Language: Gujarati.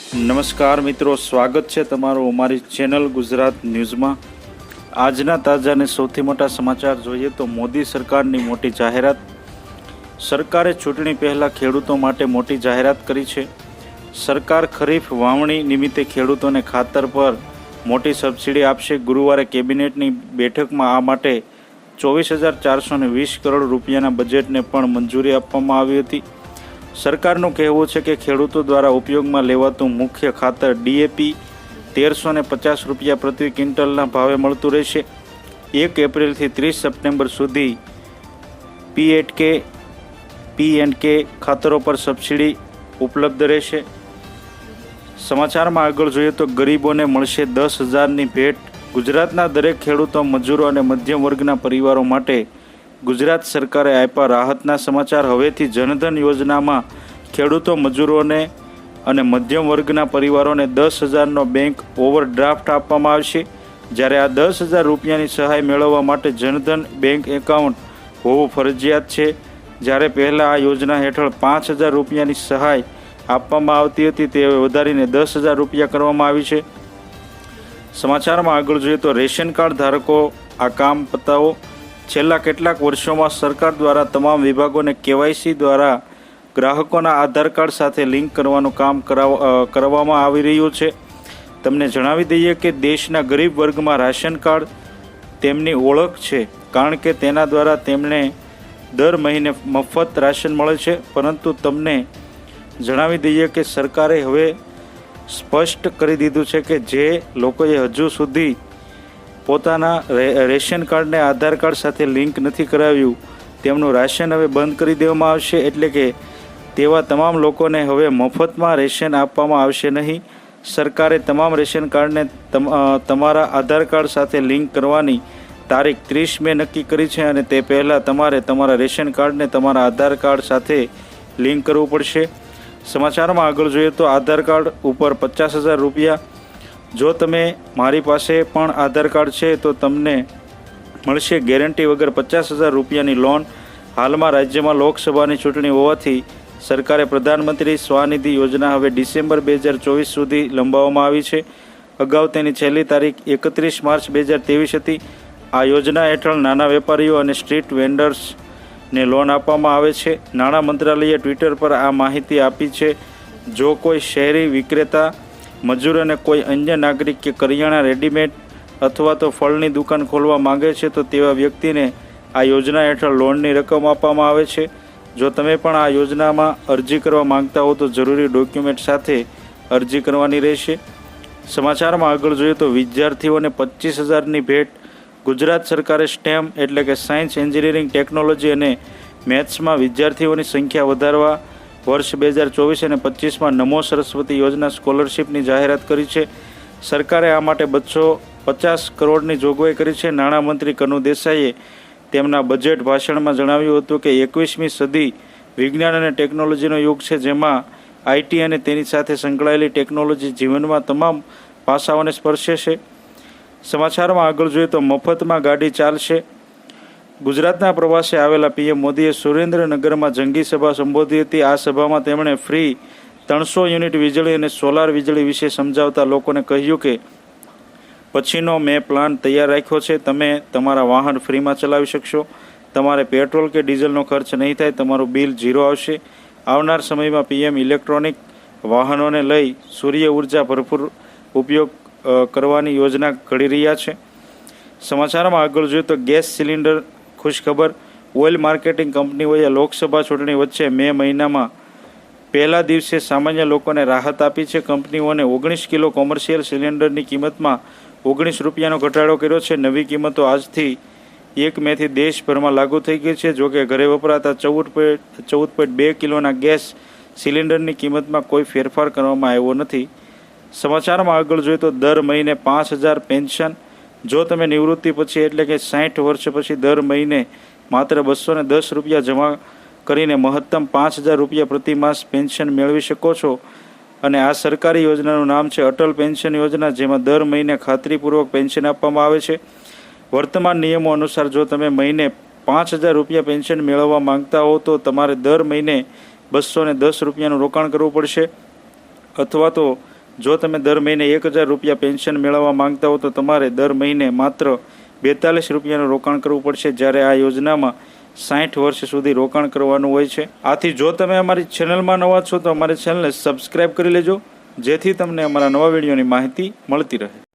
નમસ્કાર મિત્રો, સ્વાગત છે તમારું અમારી ચેનલ ગુજરાત ન્યૂઝમાં। આજના તાજા અને સૌથી મોટા સમાચાર જોઈએ તો મોદી સરકારની મોટી જાહેરાત। સરકારે ચૂંટણી પહેલાં ખેડૂતો માટે મોટી જાહેરાત કરી છે। સરકાર ખરીફ વાવણી નિમિત્તે ખેડૂતોને ખાતર પર મોટી સબસિડી આપશે। ગુરુવારે કેબિનેટની બેઠકમાં આ માટે 24,420 કરોડ રૂપિયાના બજેટને પણ મંજૂરી આપવામાં આવી હતી। સરકારનું કહેવું છે કે ખેડૂતો દ્વારા ઉપયોગમાં લેવાતું મુખ્ય ખાતર DAP 1,350 રૂપિયા પ્રતિ ક્વિન્ટલના ભાવે મળતું રહેશે। 1 એપ્રિલથી 30 સપ્ટેમ્બર સુધી P&K ખાતરો પર સબસિડી ઉપલબ્ધ રહેશે। સમાચારમાં આગળ જોઈએ તો ગરીબોને મળશે 10,000ની ભેટ। ગુજરાતના દરેક ખેડૂતો, મજૂરો અને મધ્યમ વર્ગના પરિવારો માટે ગુજરાત સરકારે આપ્યા રાહતના સમાચાર। હવેથી જનધન યોજનામાં ખેડૂતો, મજૂરોને અને મધ્યમ વર્ગના પરિવારોને 10,000નો બેંક ઓવરડ્રાફ્ટ આપવામાં આવશે। જ્યારે આ 10,000 રૂપિયાની સહાય મેળવવા માટે જનધન બેંક એકાઉન્ટ હોવું ફરજિયાત છે। જ્યારે પહેલાં આ યોજના હેઠળ 5,000 રૂપિયાની સહાય આપવામાં આવતી હતી, તે હવે વધારીને 10,000 રૂપિયા કરવામાં આવી છે। સમાચારમાં આગળ જોઈએ તો રેશન કાર્ડ ધારકો આ કામ પતાવો। છેલ્લા કેટલાક વર્ષોમાં સરકાર દ્વારા તમામ વિભાગોને KYC દ્વારા ગ્રાહકોના આધાર કાર્ડ સાથે લિંક કરવાનું કામ કરવામાં આવી રહ્યું છે। તમને જણાવી દઈએ કે દેશના ગરીબ વર્ગમાં રાશન કાર્ડ તેમની ઓળખ છે, કારણ કે તેના દ્વારા તેમને દર મહિને મફત રાશન મળે છે। પરંતુ તમને જણાવી દઈએ કે સરકારે હવે સ્પષ્ટ કરી દીધું છે કે જે લોકોએ હજુ સુધી પોતાના રેશન કાર્ડને આધાર કાર્ડ સાથે લિંક નથી કરાવ્યું, તેમનું રાશન હવે બંધ કરી દેવામાં આવશે। એટલે કે તેવા તમામ લોકોને હવે મફતમાં રેશન આપવામાં આવશે નહીં। સરકારે તમામ રેશન કાર્ડને તમારા આધાર કાર્ડ સાથે લિંક કરવાની તારીખ 30 મે નક્કી કરી છે અને તે પહેલાં તમારે તમારા રેશન કાર્ડને તમારા આધાર કાર્ડ સાથે લિંક કરવું પડશે। સમાચારમાં આગળ જોઈએ તો આધાર કાર્ડ ઉપર 50,000 રૂપિયા। જો તમે મારી પાસે પણ આધાર કાર્ડ છે તો તમને મળશે ગેરંટી વગર 50,000 રૂપિયાની લોન। હાલમાં રાજ્યમાં લોકસભાની ચૂંટણી હોવાથી સરકારે પ્રધાનમંત્રી સ્વનિધિ યોજના હવે ડિસેમ્બર 2024 સુધી લંબાવવામાં આવી છે। અગાઉ તેની છેલ્લી તારીખ 31 માર્ચ 2023 હતી। આ યોજના હેઠળ નાના વેપારીઓ અને સ્ટ્રીટ વેન્ડર્સને લોન આપવામાં આવે છે। નાણાં મંત્રાલયે ટ્વિટર પર આ માહિતી આપી છે। જો કોઈ શહેરી વિક્રેતા, મજૂર અને કોઈ અન્ય નાગરિક કે કરિયાણા, રેડીમેડ અથવા તો ફળની દુકાન ખોલવા માંગે છે તો તેવા વ્યક્તિને આ યોજના હેઠળ લોનની રકમ આપવામાં આવે છે। જો તમે પણ આ યોજનામાં અરજી કરવા માંગતા હો તો જરૂરી ડોક્યુમેન્ટ સાથે અરજી કરવાની રહેશે। સમાચારમાં આગળ જોઈએ તો વિદ્યાર્થીઓને 25,000ની ભેટ। ગુજરાત સરકારે STEM એટલે કે સાયન્સ, એન્જિનિયરિંગ, ટેકનોલોજી અને મેથ્સમાં વિદ્યાર્થીઓની સંખ્યા વધારવા વર્ષ 2024 અને 25માં નમો સરસ્વતી યોજના સ્કોલરશિપની જાહેરાત કરી છે। સરકારે આ માટે 250 કરોડની જોગવાઈ કરી છે। નાણામંત્રી કનુ દેસાઈએ તેમના બજેટ ભાષણમાં જણાવ્યું હતું કે 21મી સદી વિજ્ઞાન અને ટેકનોલોજીનો યુગ છે, જેમાં IT અને તેની સાથે સંકળાયેલી ટેકનોલોજી જીવનમાં તમામ પાસાઓને સ્પર્શે છે। સમાચારમાં આગળ જોઈએ તો મફતમાં ગાડી ચાલશે। ગુજરાતના પ્રવાસે આવેલા PM મોદીએ સુરેન્દ્રનગરમાં જંગી સભા સંબોધી હતી। આ સભામાં તેમણે ફ્રી 300 યુનિટ વીજળી અને સોલાર વીજળી વિશે સમજાવતા લોકોને કહ્યું કે પછીનો મેં પ્લાન તૈયાર રાખ્યો છે। તમે તમારા વાહન ફ્રીમાં ચલાવી શકશો। તમારે પેટ્રોલ કે ડીઝલનો ખર્ચ નહીં થાય। તમારું બિલ 0 આવશે। આવનાર સમયમાં PM ઇલેક્ટ્રોનિક વાહનોને લઈ સૂર્ય ઉર્જા ભરપૂર ઉપયોગ કરવાની યોજના ઘડી રહ્યા છે। સમાચારમાં આગળ જોઈએ તો ગેસ સિલિન્ડર ખુશખબર। ઓઇલ માર્કેટિંગ કંપનીઓએ લોકસભા ચૂંટણી વચ્ચે મે મહિનામાં પહેલા દિવસે સામાન્ય લોકોને રાહત આપી છે। કંપનીઓને 19 કિલો કોમર્શિયલ સિલિન્ડરની કિંમતમાં 19 રૂપિયાનો ઘટાડો કર્યો છે। નવી કિંમતો આજથી 1 મેથી દેશભરમાં લાગુ થઈ ગઈ છે। જોકે ઘરે વપરાતા 14.2 કિલોના ગેસ સિલિન્ડરની કિંમતમાં કોઈ ફેરફાર કરવામાં આવ્યો નથી। સમાચારમાં આગળ જોઈએ તો દર મહિને 5,000 પેન્શન। જો તમે નિવૃત્તિ પછી એટલે કે 60 વર્ષ પછી દર મહિને માત્ર 210 રૂપિયા જમા કરીને મહત્તમ 5,000 રૂપિયા પ્રતિ માસ પેન્શન મેળવી શકો છો। અને આ સરકારી યોજનાનું નામ છે અટલ પેન્શન યોજના, જેમાં દર મહિને ખાતરીપૂર્વક પેન્શન આપવામાં આવે છે। વર્તમાન નિયમો અનુસાર જો તમે મહિને 5,000 રૂપિયા પેન્શન મેળવવા માંગતા હો તો તમારે દર મહિને 210 રૂપિયાનું રોકાણ કરવું પડશે, અથવા તો જો તમે દર મહિને 1000 રૂપિયા પેન્શન મેળવવા માંગતા હો તો તમારે દર મહિને માત્ર 42 રૂપિયાનું રોકાણ કરવું પડશે, જ્યારે આ યોજનામાં 60 વર્ષ સુધી રોકાણ કરવાનું હોય છે. આથી જો તમે અમારી ચેનલમાં નવા છો તો અમારી ચેનલને સબસ્ક્રાઈબ કરી લેજો, જેથી તમને અમારા નવા વિડીયોની માહિતી મળતી રહે.